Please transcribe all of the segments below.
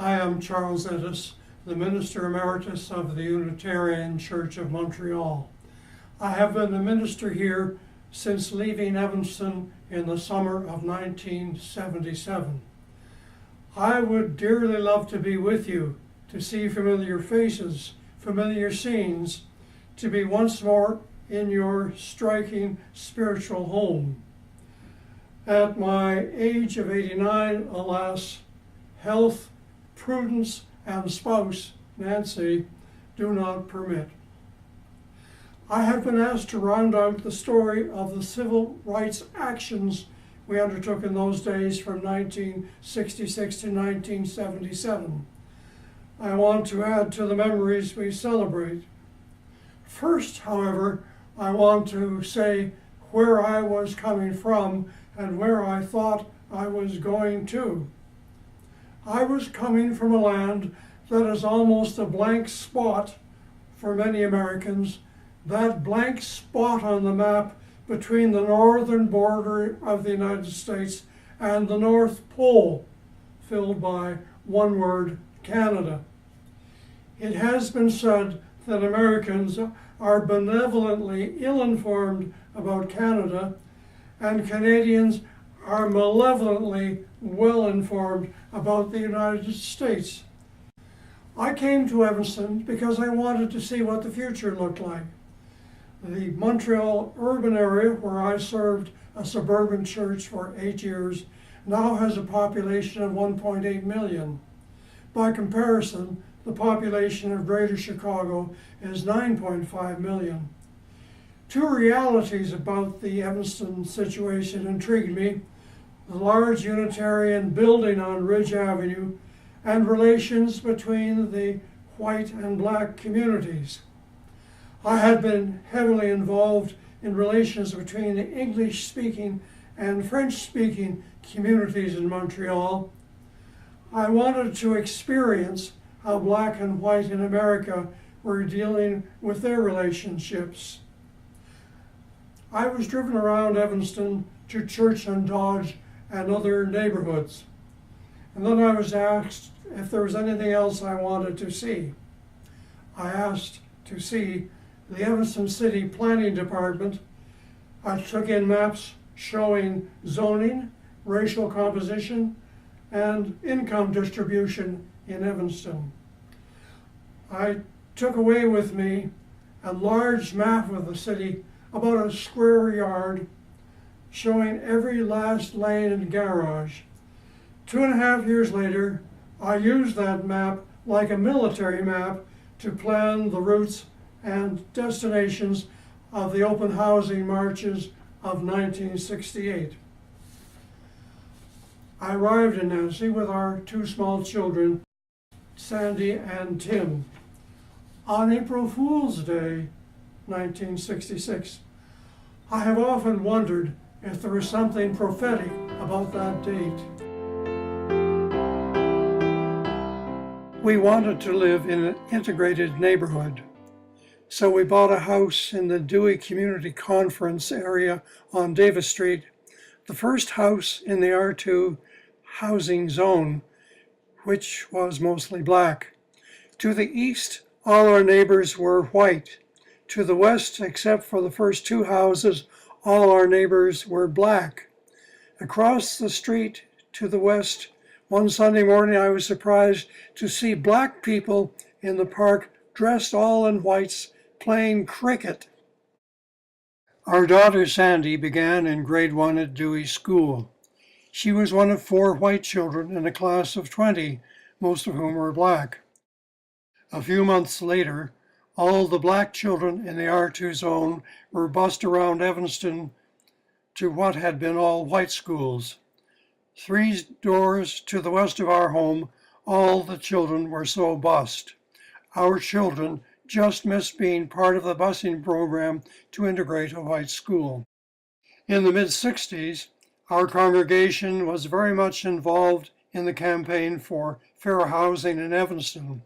I am Charles Ennis, the Minister Emeritus of the Unitarian Church of Montreal. I have been a minister here since leaving Evanston in the summer of 1977. I would dearly love to be with you, to see familiar faces, familiar scenes, to be once more in your striking spiritual home. At my age of 89, alas, health, prudence, and spouse, Nancy, do not permit. I have been asked to round out the story of the civil rights actions we undertook in those days from 1966 to 1977. I want to add to the memories we celebrate. First, however, I want to say where I was coming from and where I thought I was going to. I was coming from a land that is almost a blank spot for many Americans, that blank spot on the map between the northern border of the United States and the North Pole, filled by one word, Canada. It has been said that Americans are benevolently ill-informed about Canada, and Canadians are malevolently well-informed about the United States. I came to Evanston because I wanted to see what the future looked like. The Montreal urban area, where I served a suburban church for 8 years, now has a population of 1.8 million. By comparison, the population of Greater Chicago is 9.5 million. Two realities about the Evanston situation intrigued me: the large Unitarian building on Ridge Avenue and relations between the white and black communities. I had been heavily involved in relations between the English-speaking and French-speaking communities in Montreal. I wanted to experience how black and white in America were dealing with their relationships. I was driven around Evanston to Church and Dodge and other neighborhoods. And then I was asked if there was anything else I wanted to see. I asked to see the Evanston City Planning Department. I took in maps showing zoning, racial composition, and income distribution in Evanston. I took away with me a large map of the city, about a square yard, showing every last lane and garage. 2.5 years later, I used that map like a military map to plan the routes and destinations of the open housing marches of 1968. I arrived in Nancy with our two small children, Sandy and Tim, on April Fool's Day, 1966. I have often wondered if there was something prophetic about that date. We wanted to live in an integrated neighborhood, so we bought a house in the Dewey Community Conference area on Davis Street, the first house in the R2 housing zone, which was mostly black. To the east, all our neighbors were white. To the west, except for the first two houses, all our neighbors were black. Across the street to the west, one Sunday morning I was surprised to see black people in the park dressed all in whites playing cricket. Our daughter Sandy began in grade 1 at Dewey School. She was one of 4 white children in a class of 20, most of whom were black. A few months later, all the black children in the R2 zone were bused around Evanston to what had been all white schools. 3 doors to the west of our home, all the children were so bused. Our children just missed being part of the busing program to integrate a white school. In the mid-60s, our congregation was very much involved in the campaign for fair housing in Evanston.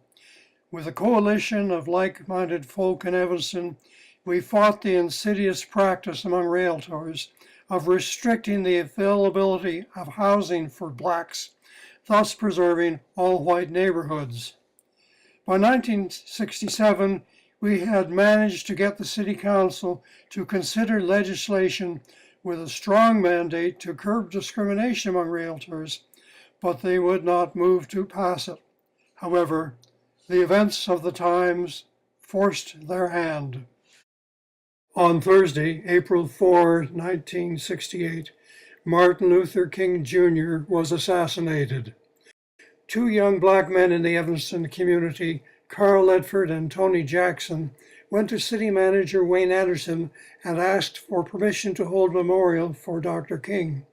With a coalition of like-minded folk in Evanston, we fought the insidious practice among realtors of restricting the availability of housing for blacks thus preserving all-white neighborhoods. By 1967, we had managed to get the City Council to consider legislation with a strong mandate to curb discrimination among realtors, but they would not move to pass it. However, the events of the times forced their hand. On Thursday, April 4, 1968, Martin Luther King Jr. was assassinated. Two young black men in the Evanston community, Carl Ledford and Tony Jackson, went to City Manager Wayne Anderson and asked for permission to hold a memorial for Dr. King.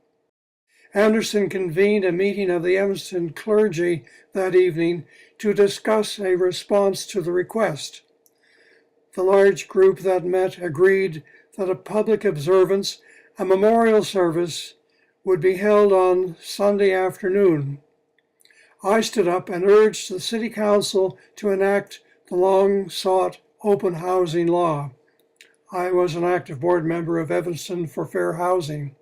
Anderson convened a meeting of the Evanston clergy that evening to discuss a response to the request. The large group that met agreed that a public observance, a memorial service, would be held on Sunday afternoon. I stood up and urged the City Council to enact the long-sought open housing law. I was an active board member of Evanston for Fair Housing.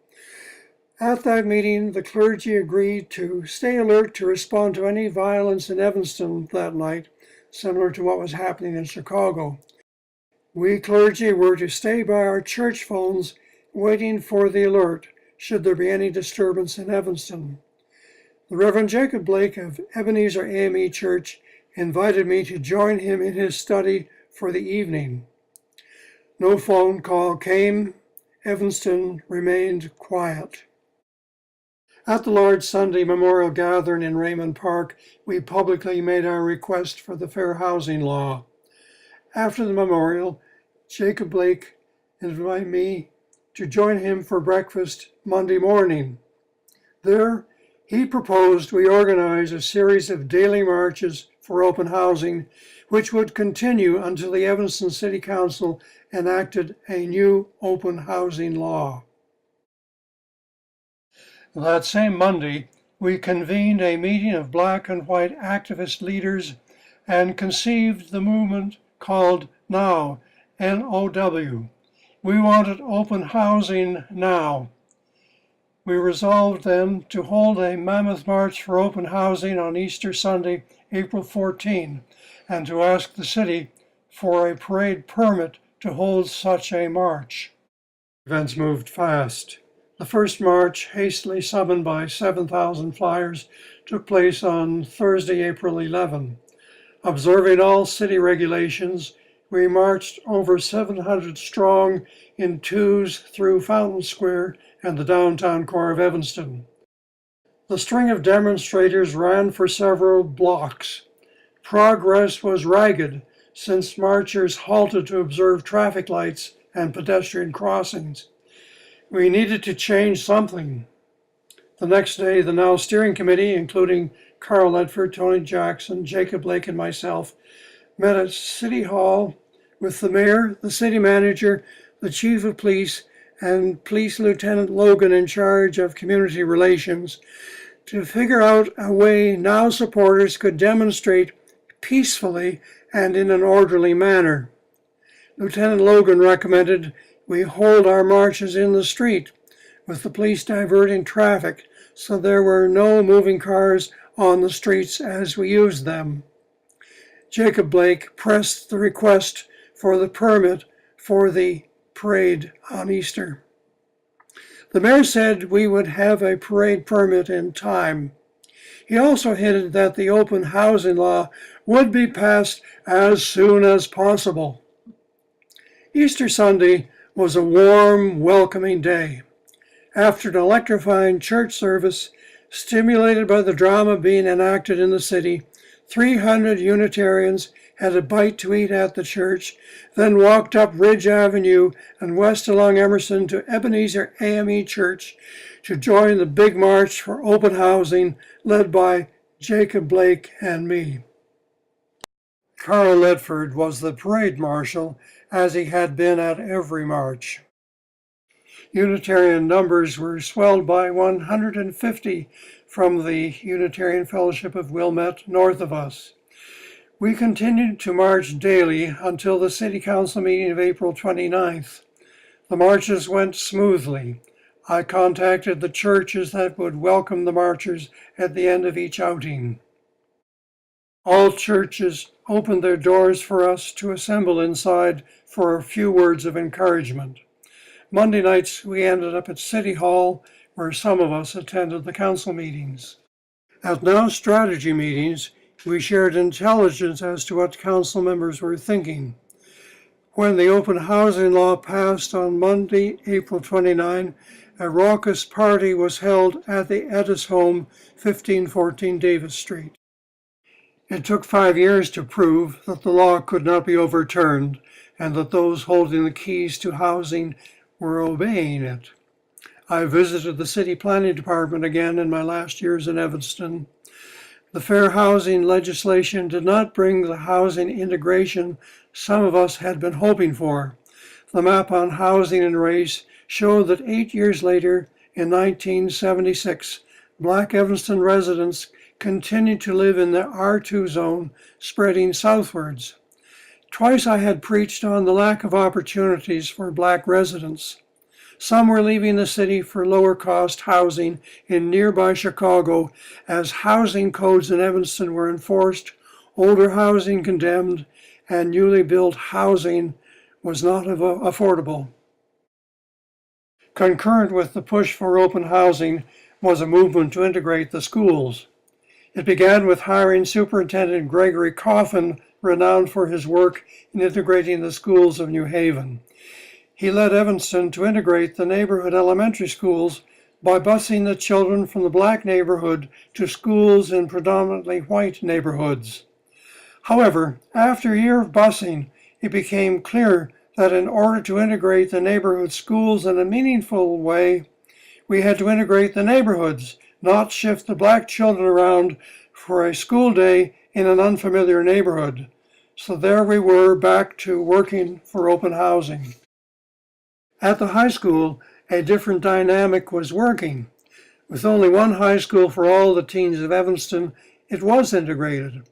At that meeting, the clergy agreed to stay alert to respond to any violence in Evanston that night, similar to what was happening in Chicago. We clergy were to stay by our church phones, waiting for the alert should there be any disturbance in Evanston. The Reverend Jacob Blake of Ebenezer AME Church invited me to join him in his study for the evening. No phone call came. Evanston remained quiet. At the large Sunday memorial gathering in Raymond Park, we publicly made our request for the fair housing law. After the memorial, Jacob Blake invited me to join him for breakfast Monday morning. There, he proposed we organize a series of daily marches for open housing, which would continue until the Evanston City Council enacted a new open housing law. That same Monday, we convened a meeting of black and white activist leaders and conceived the movement called NOW, N-O-W. We wanted open housing now. We resolved then to hold a mammoth march for open housing on Easter Sunday, April 14, and to ask the city for a parade permit to hold such a march. Events moved fast. The first march, hastily summoned by 7,000 flyers, took place on Thursday, April 11. Observing all city regulations, we marched over 700 strong in twos through Fountain Square and the downtown core of Evanston. The string of demonstrators ran for several blocks. Progress was ragged since marchers halted to observe traffic lights and pedestrian crossings. We needed to change something. The next day, the NOW Steering Committee, including Carl Ledford, Tony Jackson, Jacob Blake, and myself, met at City Hall with the mayor, the city manager, the chief of police, and Police Lieutenant Logan in charge of community relations to figure out a way NOW supporters could demonstrate peacefully and in an orderly manner. Lieutenant Logan recommended we hold our marches in the street, with the police diverting traffic so there were no moving cars on the streets as we used them. Jacob Blake pressed the request for the permit for the parade on Easter. The mayor said we would have a parade permit in time. He also hinted that the open housing law would be passed as soon as possible. Easter Sunday was a warm, welcoming day. After an electrifying church service, stimulated by the drama being enacted in the city, 300 Unitarians had a bite to eat at the church, then walked up Ridge Avenue and west along Emerson to Ebenezer AME Church to join the big march for open housing led by Jacob Blake and me. Carl Ledford was the parade marshal, as he had been at every march. Unitarian numbers were swelled by 150 from the Unitarian Fellowship of Wilmette north of us. We continued to march daily until the City Council meeting of April 29th. The marches went smoothly. I contacted the churches that would welcome the marchers at the end of each outing. All churches opened their doors for us to assemble inside for a few words of encouragement. Monday nights, we ended up at City Hall, where some of us attended the council meetings. At now strategy meetings, we shared intelligence as to what council members were thinking. When the open housing law passed on Monday, April 29, a raucous party was held at the Edis home, 1514 Davis Street. It took 5 years to prove that the law could not be overturned and that those holding the keys to housing were obeying it. I visited the city planning department again in my last years in Evanston. The fair housing legislation did not bring the housing integration some of us had been hoping for. The map on housing and race showed that 8 years later, in 1976, Black Evanston residents continued to live in the R2 zone, spreading southwards. Twice I had preached on the lack of opportunities for Black residents. Some were leaving the city for lower cost housing in nearby Chicago as housing codes in Evanston were enforced, older housing condemned, and newly built housing was not affordable. Concurrent with the push for open housing was a movement to integrate the schools. It began with hiring Superintendent Gregory Coffin, renowned for his work in integrating the schools of New Haven. He led Evanston to integrate the neighborhood elementary schools by busing the children from the Black neighborhood to schools in predominantly white neighborhoods. However, after a year of busing, it became clear that in order to integrate the neighborhood schools in a meaningful way, we had to integrate the neighborhoods, not shift the Black children around for a school day in an unfamiliar neighborhood. So there we were, back to working for open housing. At the high school, a different dynamic was working. With only one high school for all the teens of Evanston, it was integrated.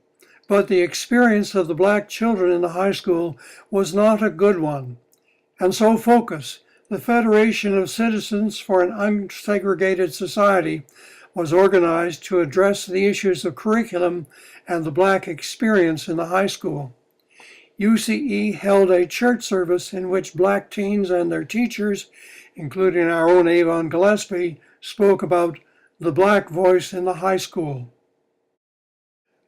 But the experience of the Black children in the high school was not a good one. And so Focus, the Federation of Citizens for an Unsegregated Society, was organized to address the issues of curriculum and the Black experience in the high school. UCE held a church service in which Black teens and their teachers, including our own Avon Gillespie, spoke about the Black voice in the high school.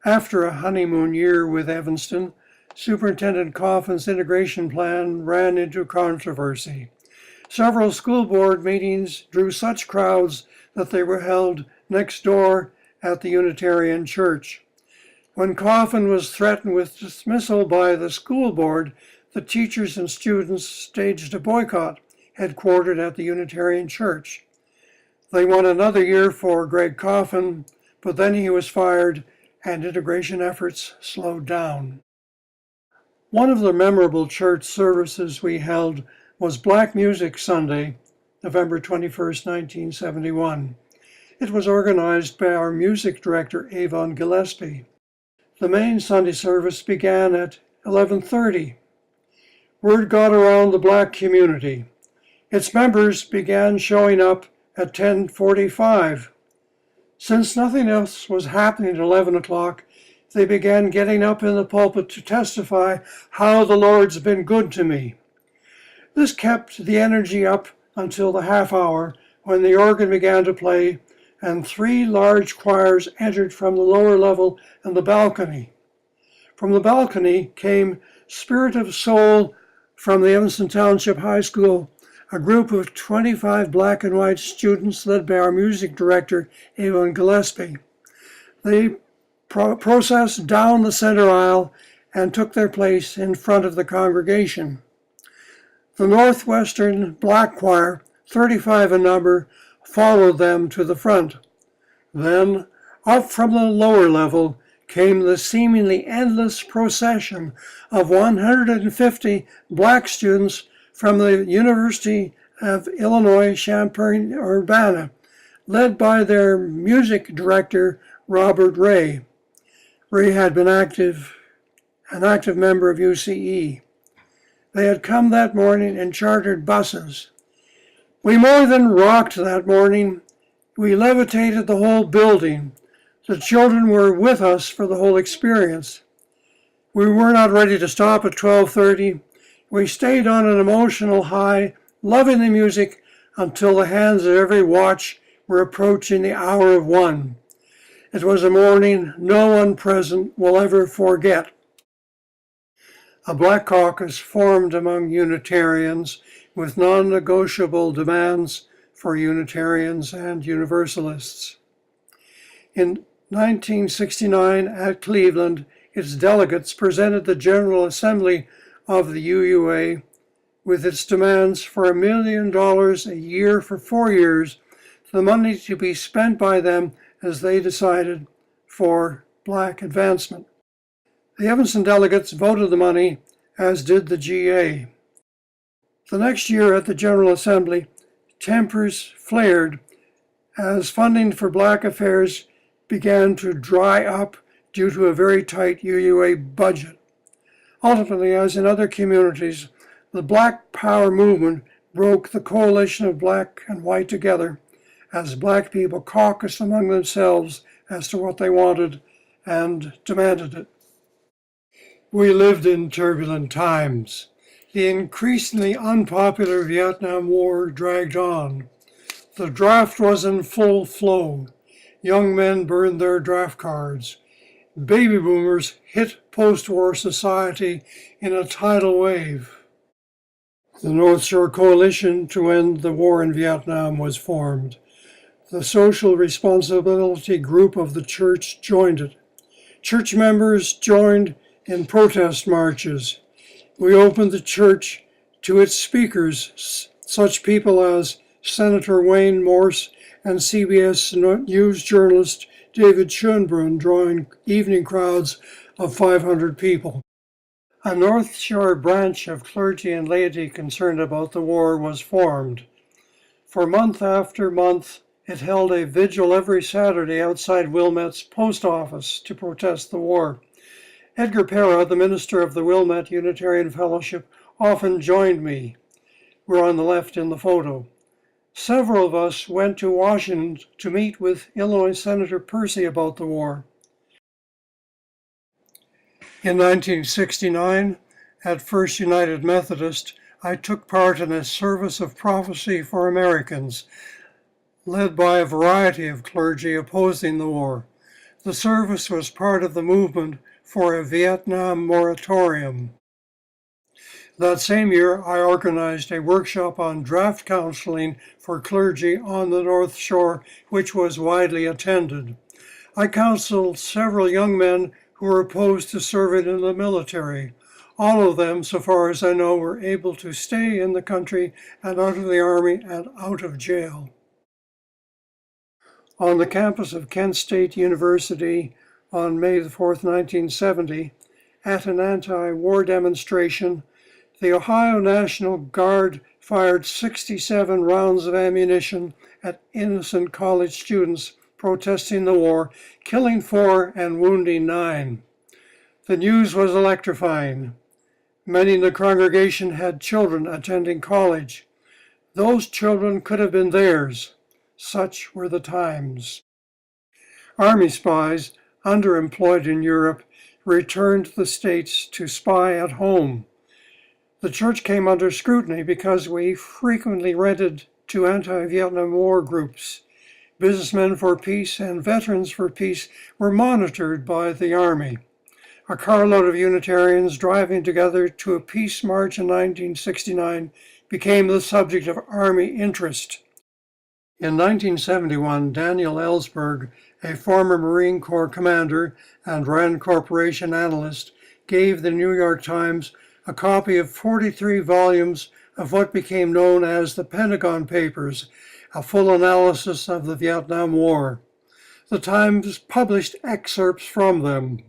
After a honeymoon year with Evanston, Superintendent Coffin's integration plan ran into controversy. Several school board meetings drew such crowds that they were held next door at the Unitarian Church. When Coffin was threatened with dismissal by the school board, the teachers and students staged a boycott, headquartered at the Unitarian Church. They won another year for Greg Coffin, but then he was fired and integration efforts slowed down. One of the memorable church services we held was Black Music Sunday, November 21st, 1971. It was organized by our music director, Avon Gillespie. The main Sunday service began at 11:30. Word got around the Black community. Its members began showing up at 10:45. Since nothing else was happening at 11 o'clock, they began getting up in the pulpit to testify how the Lord's been good to me. This kept the energy up until the half hour when the organ began to play and 3 large choirs entered from the lower level and the balcony. From the balcony came Spirit of Soul from the Evanston Township High School, a group of 25 Black and white students led by our music director, Avon Gillespie. They processed down the center aisle and took their place in front of the congregation. The Northwestern Black Choir, 35 in number, followed them to the front. Then, up from the lower level, came the seemingly endless procession of 150 Black students from the University of Illinois Champaign-Urbana, led by their music director, Robert Ray. Ray had been an active member of UCE. They had come that morning in chartered buses. We more than rocked that morning. We levitated the whole building. The children were with us for the whole experience. We were not ready to stop at 12:30. We stayed on an emotional high, loving the music until the hands of every watch were approaching the hour of 1. It was a morning no one present will ever forget. A black caucus formed among Unitarians with non-negotiable demands for Unitarians and Universalists. In 1969 at Cleveland, its delegates presented the General Assembly of the UUA with its demands for $1 million a year for 4 years, the money to be spent by them as they decided for black advancement. The Evanston delegates voted the money, as did the GA. The next year at the General Assembly, tempers flared as funding for black affairs began to dry up due to a very tight UUA budget. Ultimately, as in other communities, the Black Power movement broke the coalition of black and white together as black people caucused among themselves as to what they wanted and demanded it. We lived in turbulent times. The increasingly unpopular Vietnam War dragged on. The draft was in full flow. Young men burned their draft cards. Baby boomers hit post-war society in a tidal wave. The North Shore Coalition to End the War in Vietnam was formed. The Social Responsibility Group of the church joined it. Church members joined in protest marches. We opened the church to its speakers, such people as Senator Wayne Morse and CBS News journalist David Schoenbrunn, drawing evening crowds of 500 people. A North Shore branch of clergy and laity concerned about the war was formed. For month after month, it held a vigil every Saturday outside Wilmette's post office to protest the war. Edgar Pera, the minister of the Wilmette Unitarian Fellowship, often joined me. We're on the left in the photo. Several of us went to Washington to meet with Illinois Senator Percy about the war. In 1969, at First United Methodist, I took part in a service of prophecy for Americans, led by a variety of clergy opposing the war. The service was part of the movement for a Vietnam moratorium. That same year, I organized a workshop on draft counseling for clergy on the North Shore, which was widely attended. I counseled several young men who were opposed to serving in the military. All of them, so far as I know, were able to stay in the country and out of the Army and out of jail. On the campus of Kent State University on May 4, 1970, at an anti-war demonstration, the Ohio National Guard fired 67 rounds of ammunition at innocent college students protesting the war, killing 4 and wounding 9. The news was electrifying. Many in the congregation had children attending college. Those children could have been theirs. Such were the times. Army spies, underemployed in Europe, returned to the States to spy at home. The church came under scrutiny because we frequently rented to anti-Vietnam War groups. Businessmen for Peace and Veterans for Peace were monitored by the Army. A carload of Unitarians driving together to a peace march in 1969 became the subject of Army interest. In 1971, Daniel Ellsberg, a former Marine Corps commander and Rand Corporation analyst, gave the New York Times a copy of 43 volumes of what became known as the Pentagon Papers, a full analysis of the Vietnam War. The Times published excerpts from them.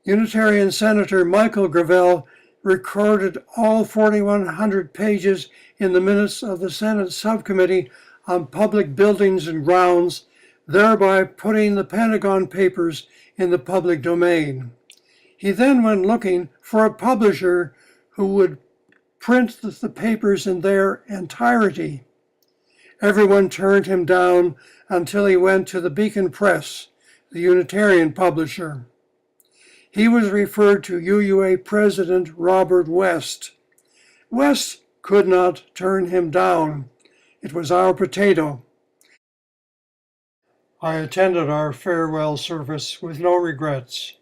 Unitarian Senator Michael Gravel recorded all 4,100 pages in the minutes of the Senate Subcommittee on Public Buildings and Grounds, thereby putting the Pentagon Papers in the public domain. He then went looking for a publisher who would print the papers in their entirety. Everyone turned him down until he went to the Beacon Press, the Unitarian publisher. He was referred to UUA President Robert West. West could not turn him down. It was our potato. I attended our farewell service with no regrets.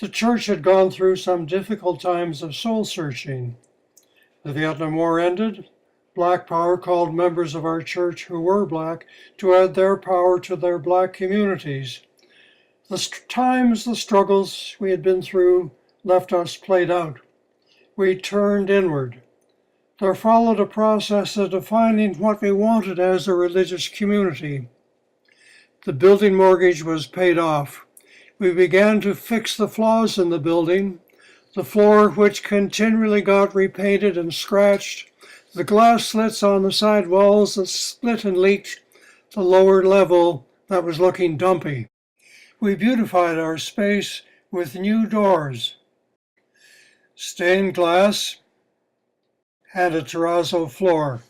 The church had gone through some difficult times of soul searching. The Vietnam War ended. Black Power called members of our church who were black to add their power to their black communities. The struggles we had been through left us played out. We turned inward. There followed a process of defining what we wanted as a religious community. The building mortgage was paid off. We began to fix the flaws in the building, the floor which continually got repainted and scratched, the glass slits on the side walls that split and leaked, the lower level that was looking dumpy. We beautified our space with new doors, stained glass, and a terrazzo floor.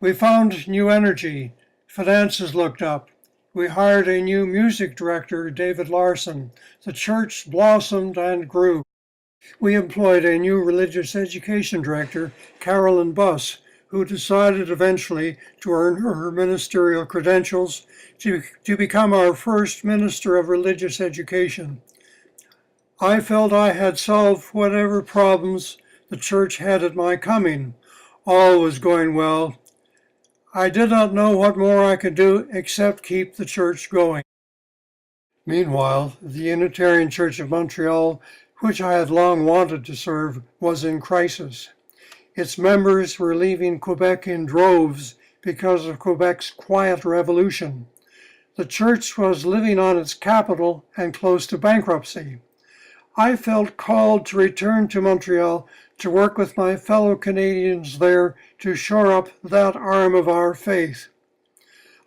We found new energy. Finances looked up. We hired a new music director, David Larson. The church blossomed and grew. We employed a new religious education director, Carolyn Buss, who decided eventually to earn her ministerial credentials to become our first minister of religious education. I felt I had solved whatever problems the church had at my coming. All was going well. I did not know what more I could do except keep the church going. Meanwhile, the Unitarian Church of Montreal, which I had long wanted to serve, was in crisis. Its members were leaving Quebec in droves because of Quebec's quiet revolution. The church was living on its capital and close to bankruptcy. I felt called to return to Montreal to work with my fellow Canadians there to shore up that arm of our faith.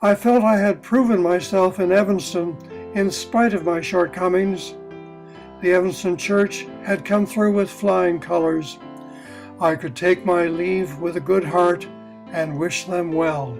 I felt I had proven myself in Evanston in spite of my shortcomings. The Evanston Church had come through with flying colors. I could take my leave with a good heart and wish them well.